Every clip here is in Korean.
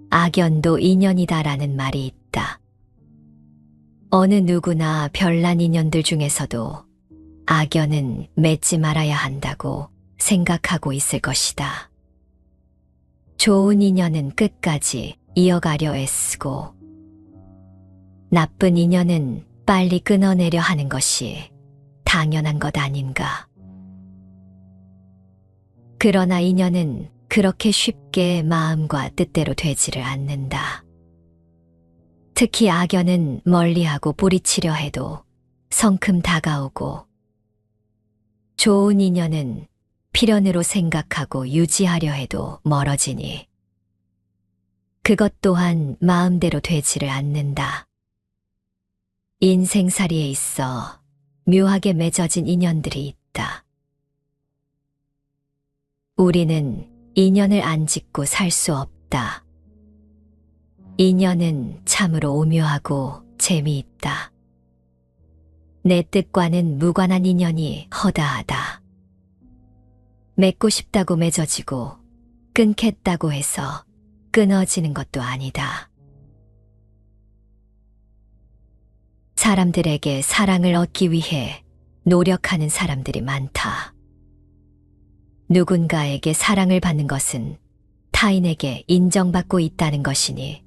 악연도 인연이다라는 말이 있다. 어느 누구나 별난 인연들 중에서도 악연은 맺지 말아야 한다고 생각하고 있을 것이다. 좋은 인연은 끝까지 이어가려 애쓰고 나쁜 인연은 빨리 끊어내려 하는 것이 당연한 것 아닌가. 그러나 인연은 그렇게 쉽게 마음과 뜻대로 되지를 않는다. 특히 악연은 멀리하고 뿌리치려 해도 성큼 다가오고 좋은 인연은 필연으로 생각하고 유지하려 해도 멀어지니 그것 또한 마음대로 되지를 않는다. 인생살이에 있어 묘하게 맺어진 인연들이 있다. 우리는 인연을 안 짓고 살 수 없다. 인연은 참으로 오묘하고 재미있다. 내 뜻과는 무관한 인연이 허다하다. 맺고 싶다고 맺어지고 끊겠다고 해서 끊어지는 것도 아니다. 사람들에게 사랑을 얻기 위해 노력하는 사람들이 많다. 누군가에게 사랑을 받는 것은 타인에게 인정받고 있다는 것이니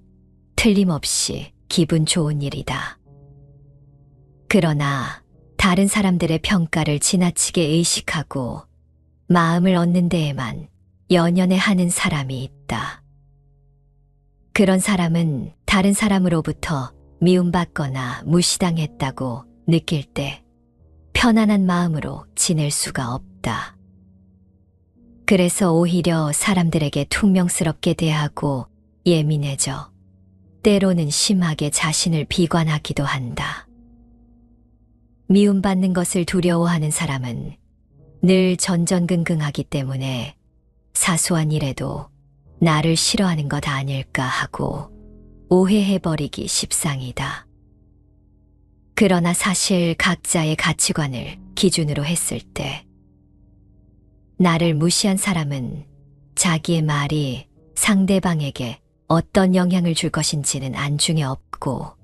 틀림없이 기분 좋은 일이다. 그러나 다른 사람들의 평가를 지나치게 의식하고 마음을 얻는 데에만 연연해 하는 사람이 있다. 그런 사람은 다른 사람으로부터 미움받거나 무시당했다고 느낄 때 편안한 마음으로 지낼 수가 없다. 그래서 오히려 사람들에게 퉁명스럽게 대하고 예민해져 때로는 심하게 자신을 비관하기도 한다. 미움받는 것을 두려워하는 사람은 늘 전전긍긍하기 때문에 사소한 일에도 나를 싫어하는 것 아닐까 하고 오해해버리기 십상이다. 그러나 사실 각자의 가치관을 기준으로 했을 때 나를 무시한 사람은 자기의 말이 상대방에게 어떤 영향을 줄 것인지는 안중에 없고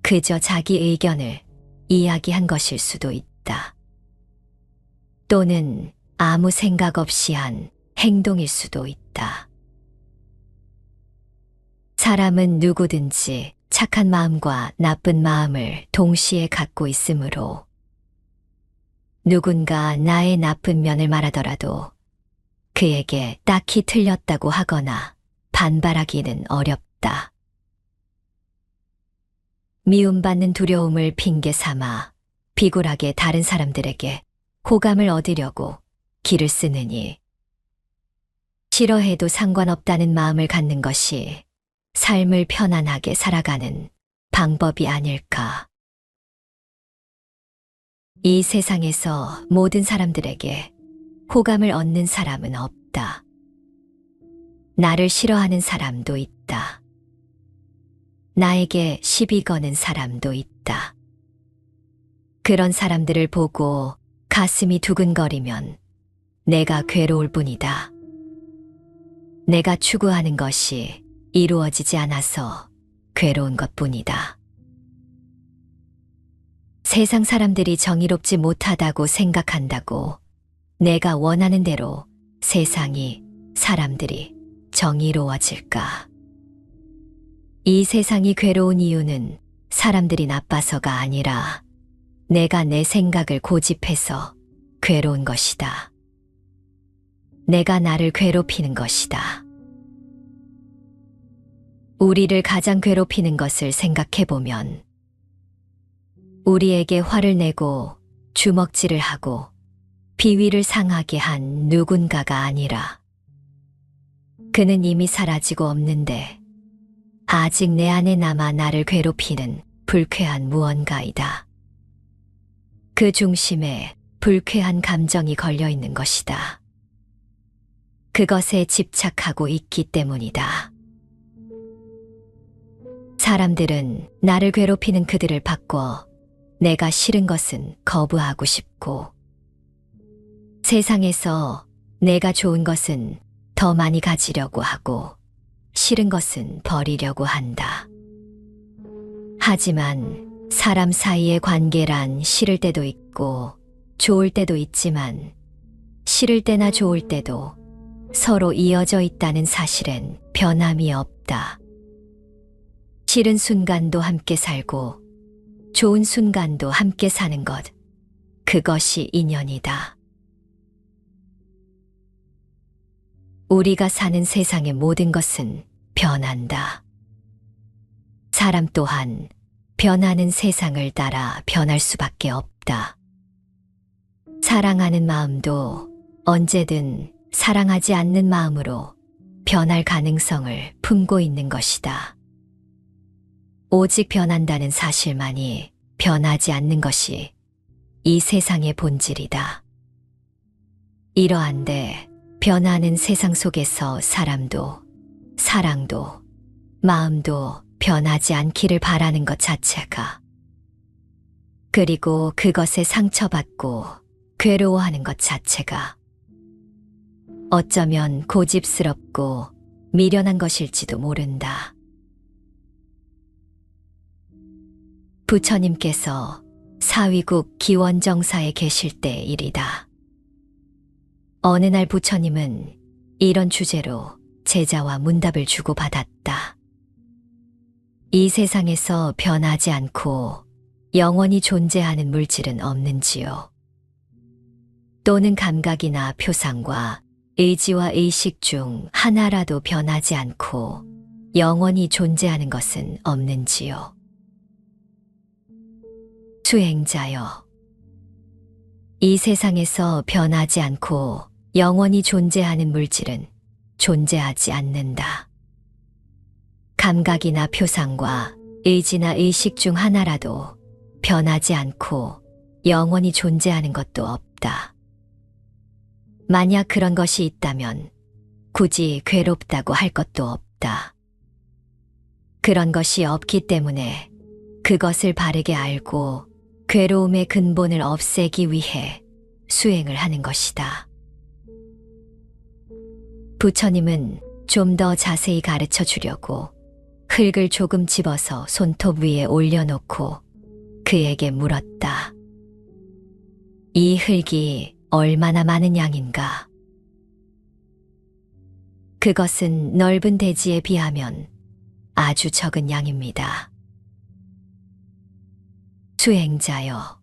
그저 자기 의견을 이야기한 것일 수도 있다. 또는 아무 생각 없이 한 행동일 수도 있다. 사람은 누구든지 착한 마음과 나쁜 마음을 동시에 갖고 있으므로 누군가 나의 나쁜 면을 말하더라도 그에게 딱히 틀렸다고 하거나 반발하기는 어렵다. 미움받는 두려움을 핑계 삼아 비굴하게 다른 사람들에게 호감을 얻으려고 기를 쓰느니 싫어해도 상관없다는 마음을 갖는 것이 삶을 편안하게 살아가는 방법이 아닐까. 이 세상에서 모든 사람들에게 호감을 얻는 사람은 없다. 나를 싫어하는 사람도 있다. 나에게 시비 거는 사람도 있다. 그런 사람들을 보고 가슴이 두근거리면 내가 괴로울 뿐이다. 내가 추구하는 것이 이루어지지 않아서 괴로운 것뿐이다. 세상 사람들이 정의롭지 못하다고 생각한다고 내가 원하는 대로 세상이, 사람들이 정의로워질까? 이 세상이 괴로운 이유는 사람들이 나빠서가 아니라 내가 내 생각을 고집해서 괴로운 것이다. 내가 나를 괴롭히는 것이다. 우리를 가장 괴롭히는 것을 생각해보면 우리에게 화를 내고 주먹질을 하고 비위를 상하게 한 누군가가 아니라 그는 이미 사라지고 없는데 아직 내 안에 남아 나를 괴롭히는 불쾌한 무언가이다. 그 중심에 불쾌한 감정이 걸려 있는 것이다. 그것에 집착하고 있기 때문이다. 사람들은 나를 괴롭히는 그들을 바꿔 내가 싫은 것은 거부하고 싶고 세상에서 내가 좋은 것은 더 많이 가지려고 하고 싫은 것은 버리려고 한다. 하지만 사람 사이의 관계란 싫을 때도 있고 좋을 때도 있지만 싫을 때나 좋을 때도 서로 이어져 있다는 사실엔 변함이 없다. 싫은 순간도 함께 살고 좋은 순간도 함께 사는 것, 그것이 인연이다. 우리가 사는 세상의 모든 것은 변한다. 사람 또한 변하는 세상을 따라 변할 수밖에 없다. 사랑하는 마음도 언제든 사랑하지 않는 마음으로 변할 가능성을 품고 있는 것이다. 오직 변한다는 사실만이 변하지 않는 것이 이 세상의 본질이다. 이러한데 변하는 세상 속에서 사람도, 사랑도, 마음도 변하지 않기를 바라는 것 자체가, 그리고 그것에 상처받고 괴로워하는 것 자체가 어쩌면 고집스럽고 미련한 것일지도 모른다. 부처님께서 사위국 기원정사에 계실 때의 일이다. 어느 날 부처님은 이런 주제로 제자와 문답을 주고받았다. 이 세상에서 변하지 않고 영원히 존재하는 물질은 없는지요? 또는 감각이나 표상과 의지와 의식 중 하나라도 변하지 않고 영원히 존재하는 것은 없는지요? 수행자여, 이 세상에서 변하지 않고 영원히 존재하는 물질은 존재하지 않는다. 감각이나 표상과 의지나 의식 중 하나라도 변하지 않고 영원히 존재하는 것도 없다. 만약 그런 것이 있다면 굳이 괴롭다고 할 것도 없다. 그런 것이 없기 때문에 그것을 바르게 알고 괴로움의 근본을 없애기 위해 수행을 하는 것이다. 부처님은 좀 더 자세히 가르쳐 주려고 흙을 조금 집어서 손톱 위에 올려놓고 그에게 물었다. 이 흙이 얼마나 많은 양인가? 그것은 넓은 대지에 비하면 아주 적은 양입니다. 수행자여,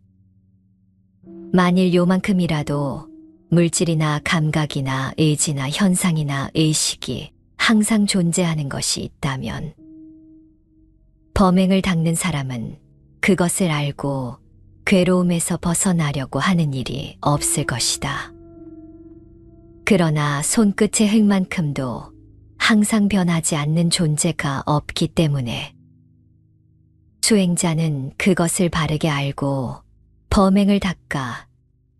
만일 요만큼이라도 물질이나 감각이나 의지나 현상이나 의식이 항상 존재하는 것이 있다면 범행을 닦는 사람은 그것을 알고 괴로움에서 벗어나려고 하는 일이 없을 것이다. 그러나 손끝의 흙만큼도 항상 변하지 않는 존재가 없기 때문에 수행자는 그것을 바르게 알고 범행을 닦아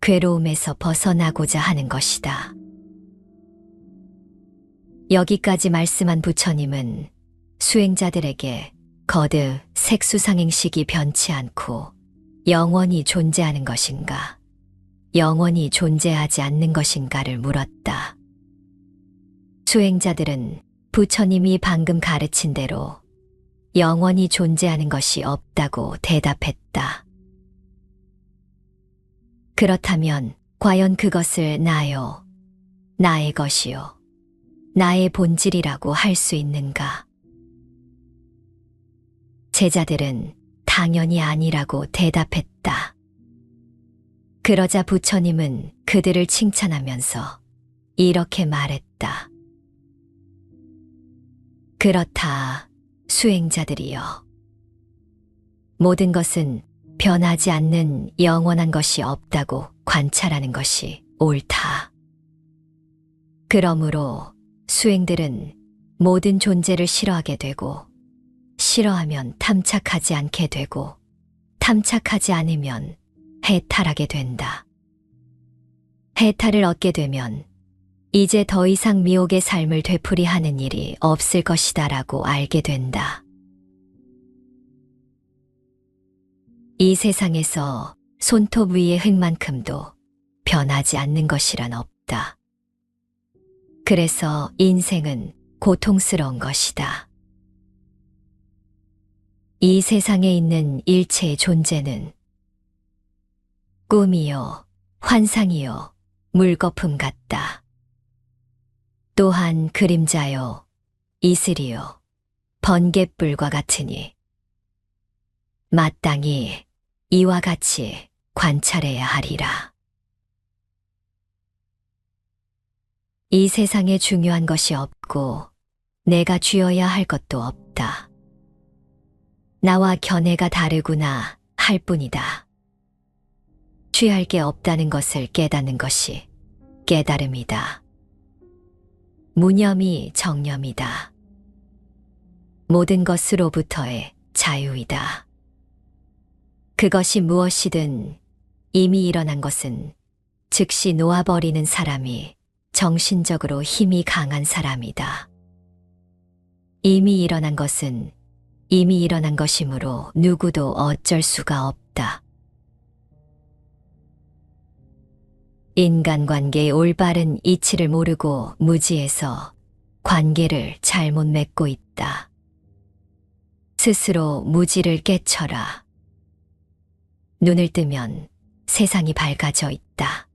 괴로움에서 벗어나고자 하는 것이다. 여기까지 말씀한 부처님은 수행자들에게 거듭 색수상행식이 변치 않고 영원히 존재하는 것인가, 영원히 존재하지 않는 것인가를 물었다. 수행자들은 부처님이 방금 가르친 대로 영원히 존재하는 것이 없다고 대답했다. 그렇다면 과연 그것을 나요, 나의 것이요, 나의 본질이라고 할 수 있는가? 제자들은 당연히 아니라고 대답했다. 그러자 부처님은 그들을 칭찬하면서 이렇게 말했다. 그렇다, 수행자들이여. 모든 것은 변하지 않는 영원한 것이 없다고 관찰하는 것이 옳다. 그러므로 수행들은 모든 존재를 싫어하게 되고, 싫어하면 탐착하지 않게 되고, 탐착하지 않으면 해탈하게 된다. 해탈을 얻게 되면 이제 더 이상 미혹의 삶을 되풀이하는 일이 없을 것이다라고 알게 된다. 이 세상에서 손톱 위의 흙만큼도 변하지 않는 것이란 없다. 그래서 인생은 고통스러운 것이다. 이 세상에 있는 일체의 존재는 꿈이요, 환상이요, 물거품 같다. 또한 그림자요, 이슬이요, 번갯불과 같으니 마땅히 이와 같이 관찰해야 하리라. 이 세상에 중요한 것이 없고 내가 쥐어야 할 것도 없다. 나와 견해가 다르구나 할 뿐이다. 취할 게 없다는 것을 깨닫는 것이 깨달음이다. 무념이 정념이다. 모든 것으로부터의 자유이다. 그것이 무엇이든 이미 일어난 것은 즉시 놓아버리는 사람이 정신적으로 힘이 강한 사람이다. 이미 일어난 것은 이미 일어난 것이므로 누구도 어쩔 수가 없다. 인간관계의 올바른 이치를 모르고 무지해서 관계를 잘못 맺고 있다. 스스로 무지를 깨쳐라. 눈을 뜨면 세상이 밝아져 있다.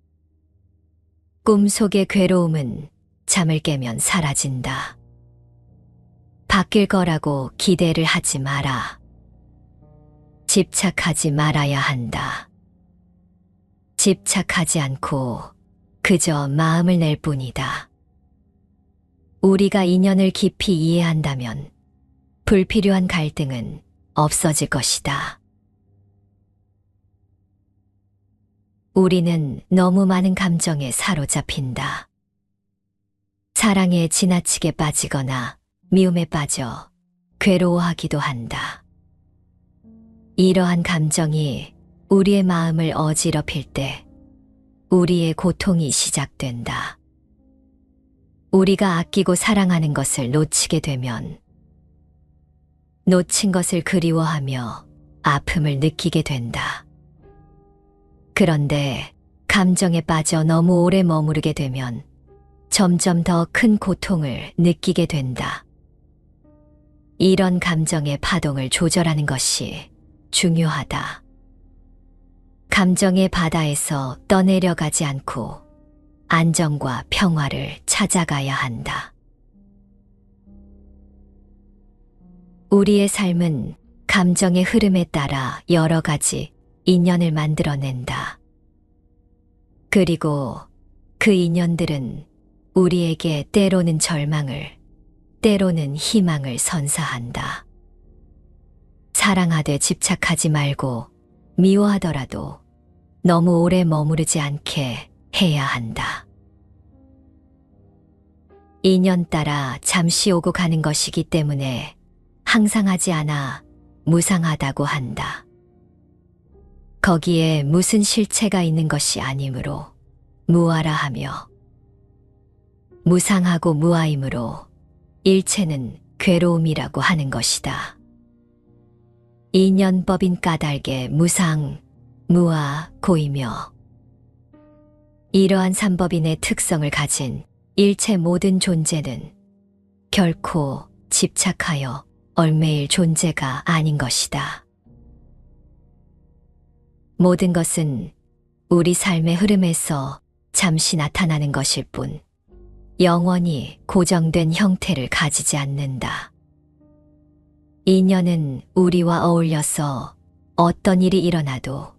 꿈속의 괴로움은 잠을 깨면 사라진다. 바뀔 거라고 기대를 하지 마라. 집착하지 말아야 한다. 집착하지 않고 그저 마음을 낼 뿐이다. 우리가 인연을 깊이 이해한다면 불필요한 갈등은 없어질 것이다. 우리는 너무 많은 감정에 사로잡힌다. 사랑에 지나치게 빠지거나 미움에 빠져 괴로워하기도 한다. 이러한 감정이 우리의 마음을 어지럽힐 때 우리의 고통이 시작된다. 우리가 아끼고 사랑하는 것을 놓치게 되면 놓친 것을 그리워하며 아픔을 느끼게 된다. 그런데 감정에 빠져 너무 오래 머무르게 되면 점점 더 큰 고통을 느끼게 된다. 이런 감정의 파동을 조절하는 것이 중요하다. 감정의 바다에서 떠내려가지 않고 안정과 평화를 찾아가야 한다. 우리의 삶은 감정의 흐름에 따라 여러 가지 인연을 만들어낸다. 그리고 그 인연들은 우리에게 때로는 절망을, 때로는 희망을 선사한다. 사랑하되 집착하지 말고 미워하더라도 너무 오래 머무르지 않게 해야 한다. 인연 따라 잠시 오고 가는 것이기 때문에 항상하지 않아 무상하다고 한다. 거기에 무슨 실체가 있는 것이 아니므로 무아라 하며 무상하고 무아이므로 일체는 괴로움이라고 하는 것이다. 인연법인 까닭에 무상, 무아, 고이며 이러한 삼법인의 특성을 가진 일체 모든 존재는 결코 집착하여 얽매일 존재가 아닌 것이다. 모든 것은 우리 삶의 흐름에서 잠시 나타나는 것일 뿐 영원히 고정된 형태를 가지지 않는다. 인연은 우리와 어울려서 어떤 일이 일어나도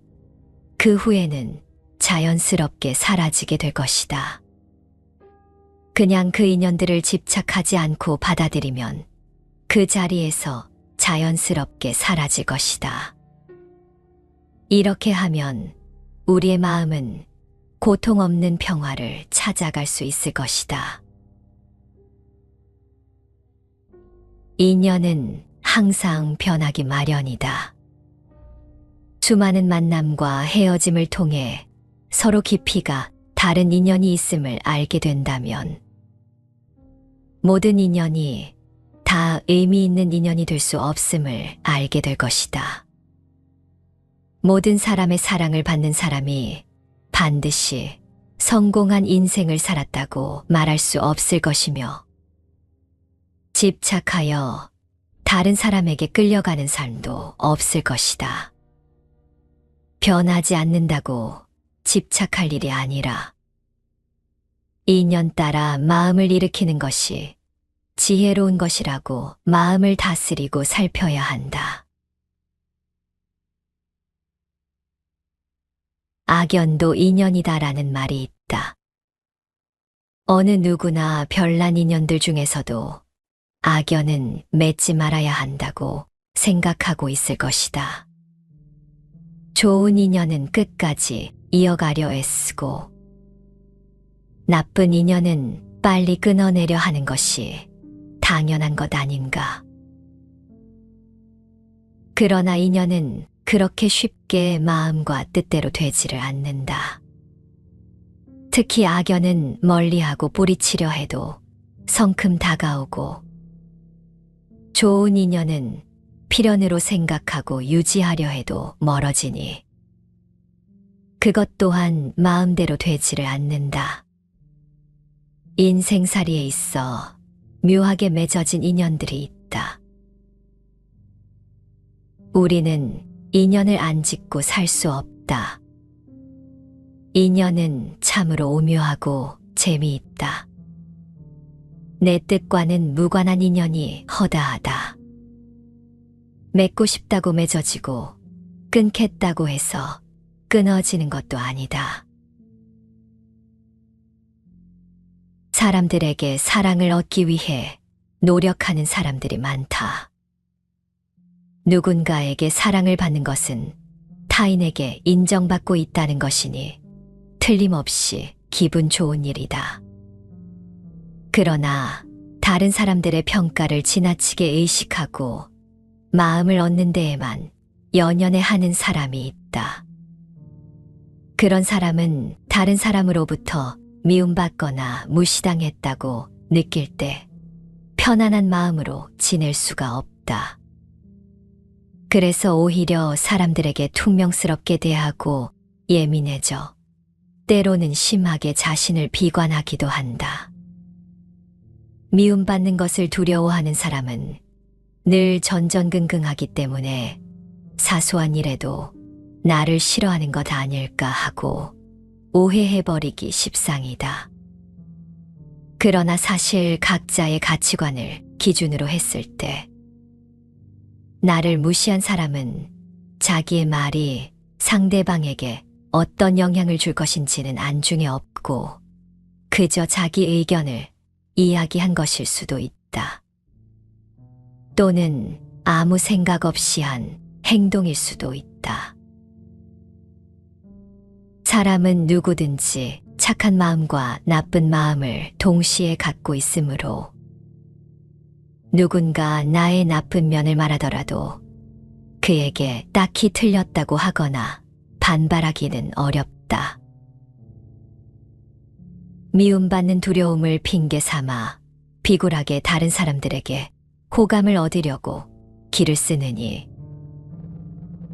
그 후에는 자연스럽게 사라지게 될 것이다. 그냥 그 인연들을 집착하지 않고 받아들이면 그 자리에서 자연스럽게 사라질 것이다. 이렇게 하면 우리의 마음은 고통 없는 평화를 찾아갈 수 있을 것이다. 인연은 항상 변하기 마련이다. 수많은 만남과 헤어짐을 통해 서로 깊이가 다른 인연이 있음을 알게 된다면 모든 인연이 다 의미 있는 인연이 될 수 없음을 알게 될 것이다. 모든 사람의 사랑을 받는 사람이 반드시 성공한 인생을 살았다고 말할 수 없을 것이며 집착하여 다른 사람에게 끌려가는 삶도 없을 것이다. 변하지 않는다고 집착할 일이 아니라 인연 따라 마음을 일으키는 것이 지혜로운 것이라고 마음을 다스리고 살펴야 한다. 악연도 인연이다라는 말이 있다. 어느 누구나 별난 인연들 중에서도 악연은 맺지 말아야 한다고 생각하고 있을 것이다. 좋은 인연은 끝까지 이어가려 애쓰고 나쁜 인연은 빨리 끊어내려 하는 것이 당연한 것 아닌가. 그러나 인연은 그렇게 쉽게 마음과 뜻대로 되지를 않는다. 특히 악연은 멀리하고 뿌리치려 해도 성큼 다가오고 좋은 인연은 필연으로 생각하고 유지하려 해도 멀어지니 그것 또한 마음대로 되지를 않는다. 인생살이에 있어 묘하게 맺어진 인연들이 있다. 우리는 인연을 안 짓고 살 수 없다. 인연은 참으로 오묘하고 재미있다. 내 뜻과는 무관한 인연이 허다하다. 맺고 싶다고 맺어지고 끊겠다고 해서 끊어지는 것도 아니다. 사람들에게 사랑을 얻기 위해 노력하는 사람들이 많다. 누군가에게 사랑을 받는 것은 타인에게 인정받고 있다는 것이니 틀림없이 기분 좋은 일이다. 그러나 다른 사람들의 평가를 지나치게 의식하고 마음을 얻는 데에만 연연해 하는 사람이 있다. 그런 사람은 다른 사람으로부터 미움받거나 무시당했다고 느낄 때 편안한 마음으로 지낼 수가 없다. 그래서 오히려 사람들에게 퉁명스럽게 대하고 예민해져 때로는 심하게 자신을 비관하기도 한다. 미움받는 것을 두려워하는 사람은 늘 전전긍긍하기 때문에 사소한 일에도 나를 싫어하는 것 아닐까 하고 오해해버리기 십상이다. 그러나 사실 각자의 가치관을 기준으로 했을 때 나를 무시한 사람은 자기의 말이 상대방에게 어떤 영향을 줄 것인지는 안중에 없고 그저 자기 의견을 이야기한 것일 수도 있다. 또는 아무 생각 없이 한 행동일 수도 있다. 사람은 누구든지 착한 마음과 나쁜 마음을 동시에 갖고 있으므로 누군가 나의 나쁜 면을 말하더라도 그에게 딱히 틀렸다고 하거나 반발하기는 어렵다. 미움받는 두려움을 핑계 삼아 비굴하게 다른 사람들에게 호감을 얻으려고 기를 쓰느니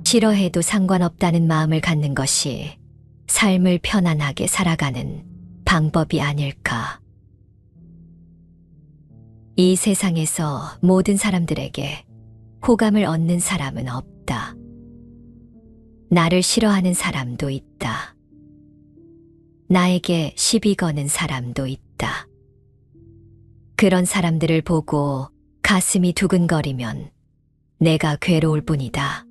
싫어해도 상관없다는 마음을 갖는 것이 삶을 편안하게 살아가는 방법이 아닐까. 이 세상에서 모든 사람들에게 호감을 얻는 사람은 없다. 나를 싫어하는 사람도 있다. 나에게 시비 거는 사람도 있다. 그런 사람들을 보고 가슴이 두근거리면 내가 괴로울 뿐이다.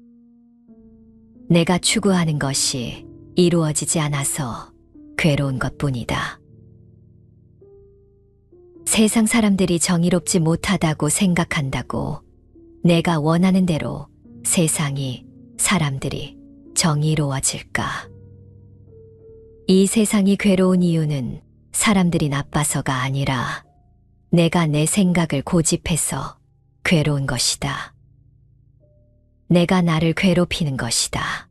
내가 추구하는 것이 이루어지지 않아서 괴로운 것뿐이다. 세상 사람들이 정의롭지 못하다고 생각한다고 내가 원하는 대로 세상이, 사람들이 정의로워질까? 이 세상이 괴로운 이유는 사람들이 나빠서가 아니라 내가 내 생각을 고집해서 괴로운 것이다. 내가 나를 괴롭히는 것이다.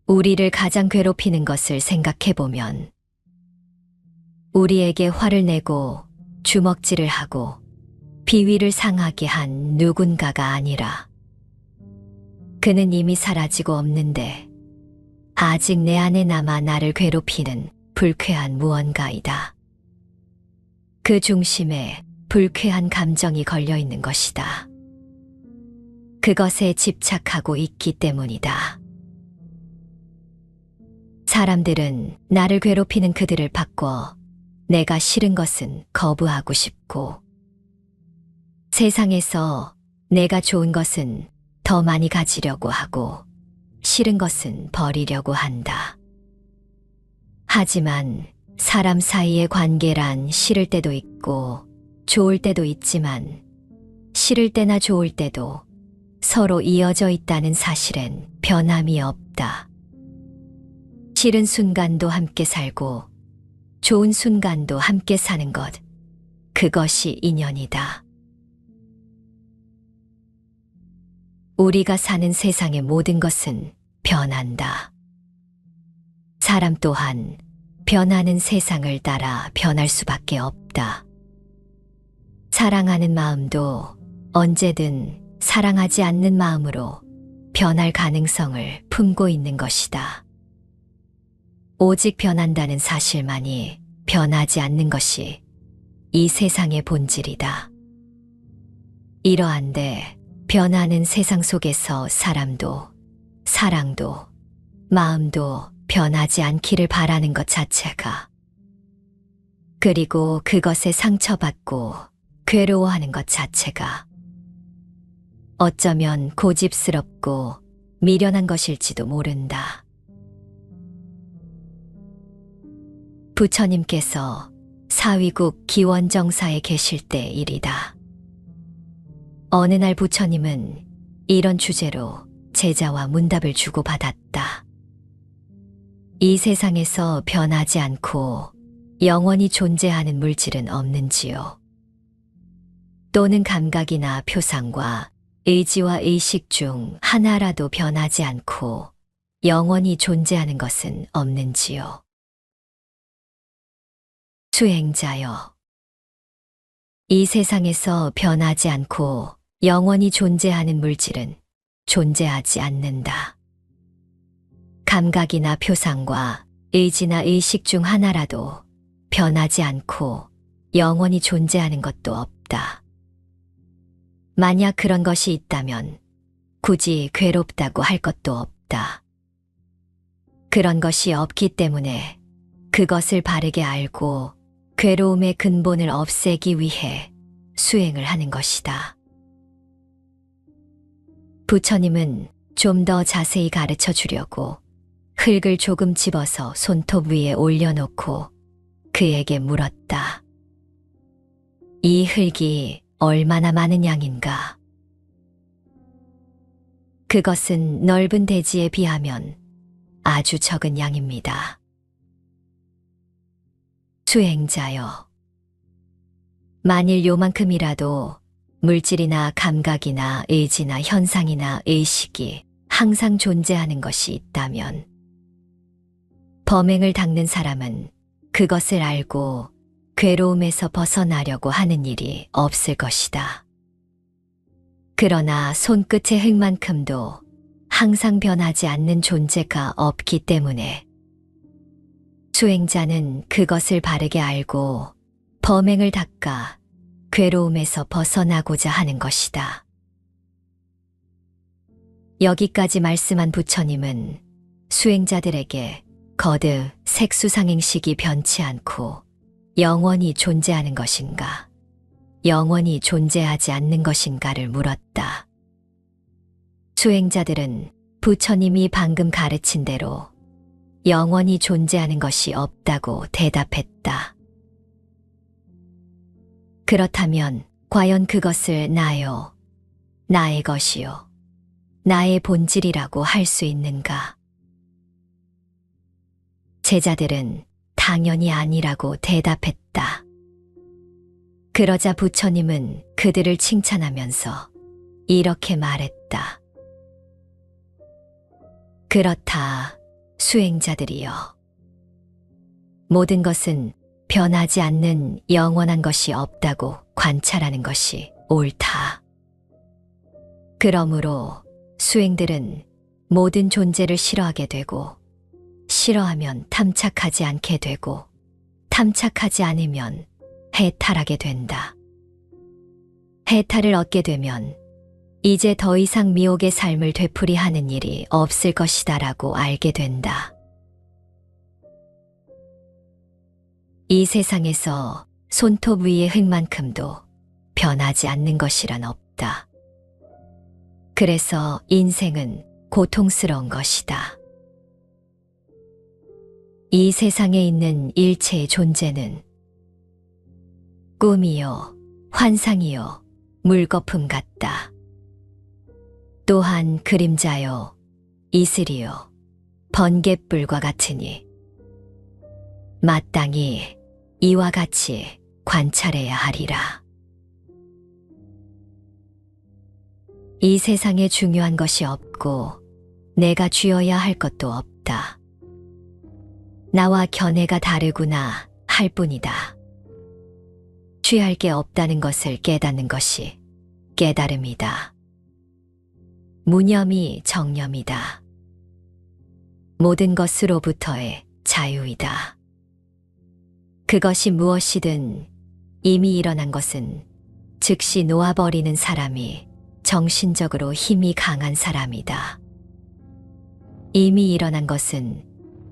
우리를 가장 괴롭히는 것을 생각해보면 우리에게 화를 내고 주먹질을 하고 비위를 상하게 한 누군가가 아니라 그는 이미 사라지고 없는데 아직 내 안에 남아 나를 괴롭히는 불쾌한 무언가이다. 그 중심에 불쾌한 감정이 걸려 있는 것이다. 그것에 집착하고 있기 때문이다. 사람들은 나를 괴롭히는 그들을 바꿔 내가 싫은 것은 거부하고 싶고, 세상에서 내가 좋은 것은 더 많이 가지려고 하고 싫은 것은 버리려고 한다. 하지만 사람 사이의 관계란 싫을 때도 있고 좋을 때도 있지만, 싫을 때나 좋을 때도 서로 이어져 있다는 사실엔 변함이 없다. 싫은 순간도 함께 살고 좋은 순간도 함께 사는 것, 그것이 인연이다. 우리가 사는 세상의 모든 것은 변한다. 사람 또한 변하는 세상을 따라 변할 수밖에 없다. 사랑하는 마음도 언제든 사랑하지 않는 마음으로 변할 가능성을 품고 있는 것이다. 오직 변한다는 사실만이 변하지 않는 것이 이 세상의 본질이다. 이러한데 변하는 세상 속에서 사람도, 사랑도, 마음도 변하지 않기를 바라는 것 자체가, 그리고 그것에 상처받고 괴로워하는 것 자체가 어쩌면 고집스럽고 미련한 것일지도 모른다. 부처님께서 사위국 기원정사에 계실 때 일이다. 어느 날 부처님은 이런 주제로 제자와 문답을 주고받았다. 이 세상에서 변하지 않고 영원히 존재하는 물질은 없는지요? 또는 감각이나 표상과 의지와 의식 중 하나라도 변하지 않고 영원히 존재하는 것은 없는지요? 수행자여, 이 세상에서 변하지 않고 영원히 존재하는 물질은 존재하지 않는다. 감각이나 표상과 의지나 의식 중 하나라도 변하지 않고 영원히 존재하는 것도 없다. 만약 그런 것이 있다면 굳이 괴롭다고 할 것도 없다. 그런 것이 없기 때문에 그것을 바르게 알고 괴로움의 근본을 없애기 위해 수행을 하는 것이다. 부처님은 좀 더 자세히 가르쳐 주려고 흙을 조금 집어서 손톱 위에 올려놓고 그에게 물었다. 이 흙이 얼마나 많은 양인가? 그것은 넓은 대지에 비하면 아주 적은 양입니다. 수행자여, 만일 요만큼이라도 물질이나 감각이나 의지나 현상이나 의식이 항상 존재하는 것이 있다면 범행을 닦는 사람은 그것을 알고 괴로움에서 벗어나려고 하는 일이 없을 것이다. 그러나 손끝의 흙만큼도 항상 변하지 않는 존재가 없기 때문에 수행자는 그것을 바르게 알고 범행을 닦아 괴로움에서 벗어나고자 하는 것이다. 여기까지 말씀한 부처님은 수행자들에게 거듭 색수상행식이 변치 않고 영원히 존재하는 것인가, 영원히 존재하지 않는 것인가를 물었다. 수행자들은 부처님이 방금 가르친 대로 영원히 존재하는 것이 없다고 대답했다. 그렇다면 과연 그것을 나요, 나의 것이요, 나의 본질이라고 할 수 있는가? 제자들은 당연히 아니라고 대답했다. 그러자 부처님은 그들을 칭찬하면서 이렇게 말했다. 그렇다, 수행자들이여. 모든 것은 변하지 않는 영원한 것이 없다고 관찰하는 것이 옳다. 그러므로 수행들은 모든 존재를 싫어하게 되고, 싫어하면 탐착하지 않게 되고, 탐착하지 않으면 해탈하게 된다. 해탈을 얻게 되면 이제 더 이상 미혹의 삶을 되풀이하는 일이 없을 것이다라고 알게 된다. 이 세상에서 손톱 위의 흙만큼도 변하지 않는 것이란 없다. 그래서 인생은 고통스러운 것이다. 이 세상에 있는 일체의 존재는 꿈이요, 환상이요, 물거품 같다. 또한 그림자요, 이슬이요, 번갯불과 같으니 마땅히 이와 같이 관찰해야 하리라. 이 세상에 중요한 것이 없고 내가 쥐어야 할 것도 없다. 나와 견해가 다르구나 할 뿐이다. 취할 게 없다는 것을 깨닫는 것이 깨달음이다. 무념이 정념이다. 모든 것으로부터의 자유이다. 그것이 무엇이든 이미 일어난 것은 즉시 놓아버리는 사람이 정신적으로 힘이 강한 사람이다. 이미 일어난 것은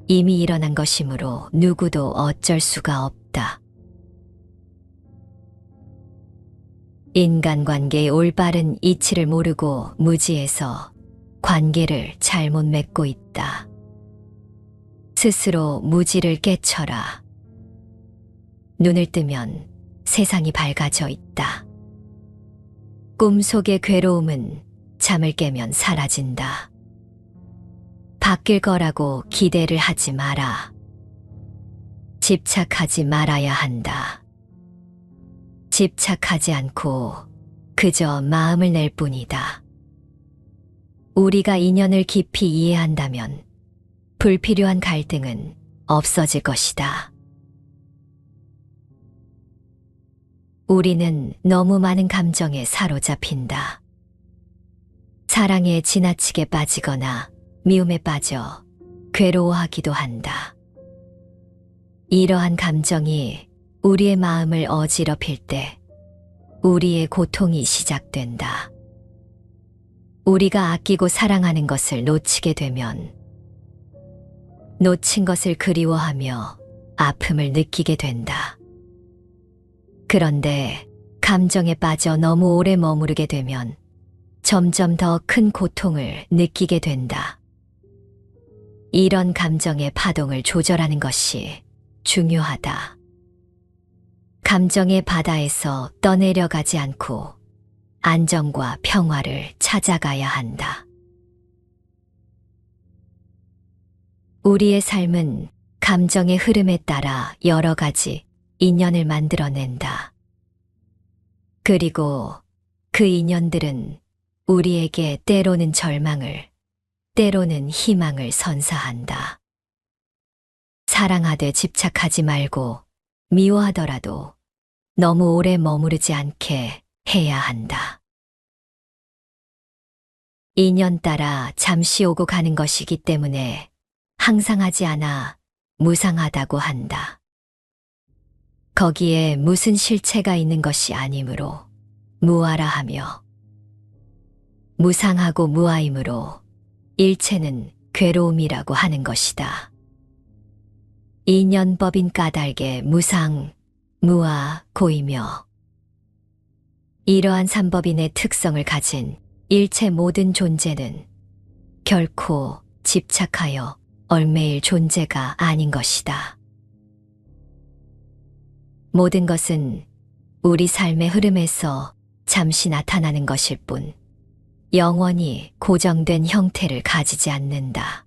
이미 일어난 것이므로 누구도 어쩔 수가 없다. 인간관계의 올바른 이치를 모르고 무지해서 관계를 잘못 맺고 있다. 스스로 무지를 깨쳐라. 눈을 뜨면 세상이 밝아져 있다. 꿈속의 괴로움은 잠을 깨면 사라진다. 바뀔 거라고 기대를 하지 마라. 집착하지 말아야 한다. 집착하지 않고 그저 마음을 낼 뿐이다. 우리가 인연을 깊이 이해한다면 불필요한 갈등은 없어질 것이다. 우리는 너무 많은 감정에 사로잡힌다. 사랑에 지나치게 빠지거나 미움에 빠져 괴로워하기도 한다. 이러한 감정이 우리의 마음을 어지럽힐 때 우리의 고통이 시작된다. 우리가 아끼고 사랑하는 것을 놓치게 되면 놓친 것을 그리워하며 아픔을 느끼게 된다. 그런데 감정에 빠져 너무 오래 머무르게 되면 점점 더 큰 고통을 느끼게 된다. 이런 감정의 파동을 조절하는 것이 중요하다. 감정의 바다에서 떠내려가지 않고 안정과 평화를 찾아가야 한다. 우리의 삶은 감정의 흐름에 따라 여러 가지 인연을 만들어낸다. 그리고 그 인연들은 우리에게 때로는 절망을, 때로는 희망을 선사한다. 사랑하되 집착하지 말고 미워하더라도 너무 오래 머무르지 않게 해야 한다. 인연 따라 잠시 오고 가는 것이기 때문에 항상하지 않아 무상하다고 한다. 거기에 무슨 실체가 있는 것이 아니므로 무아라 하며 무상하고 무아이므로 일체는 괴로움이라고 하는 것이다. 인연법인 까닭에 무상, 무아, 고이며 이러한 삼법인의 특성을 가진 일체 모든 존재는 결코 집착하여 얽매일 존재가 아닌 것이다. 모든 것은 우리 삶의 흐름에서 잠시 나타나는 것일 뿐 영원히 고정된 형태를 가지지 않는다.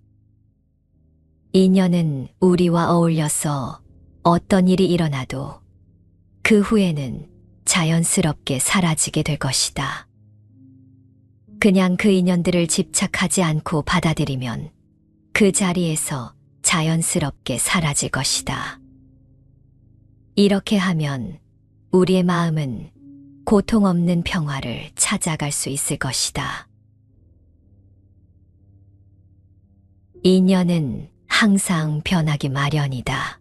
인연은 우리와 어울려서 어떤 일이 일어나도 그 후에는 자연스럽게 사라지게 될 것이다. 그냥 그 인연들을 집착하지 않고 받아들이면 그 자리에서 자연스럽게 사라질 것이다. 이렇게 하면 우리의 마음은 고통 없는 평화를 찾아갈 수 있을 것이다. 인연은 항상 변하기 마련이다.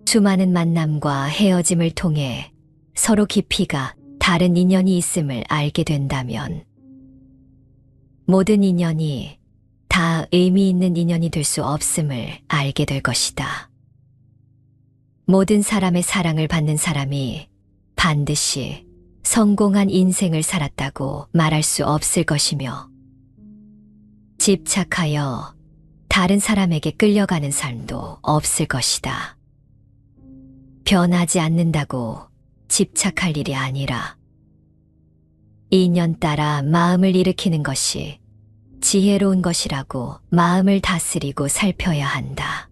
수많은 만남과 헤어짐을 통해 서로 깊이가 다른 인연이 있음을 알게 된다면 모든 인연이 다 의미 있는 인연이 될 수 없음을 알게 될 것이다. 모든 사람의 사랑을 받는 사람이 반드시 성공한 인생을 살았다고 말할 수 없을 것이며 집착하여 다른 사람에게 끌려가는 삶도 없을 것이다. 변하지 않는다고 집착할 일이 아니라 인연 따라 마음을 일으키는 것이 지혜로운 것이라고 마음을 다스리고 살펴야 한다.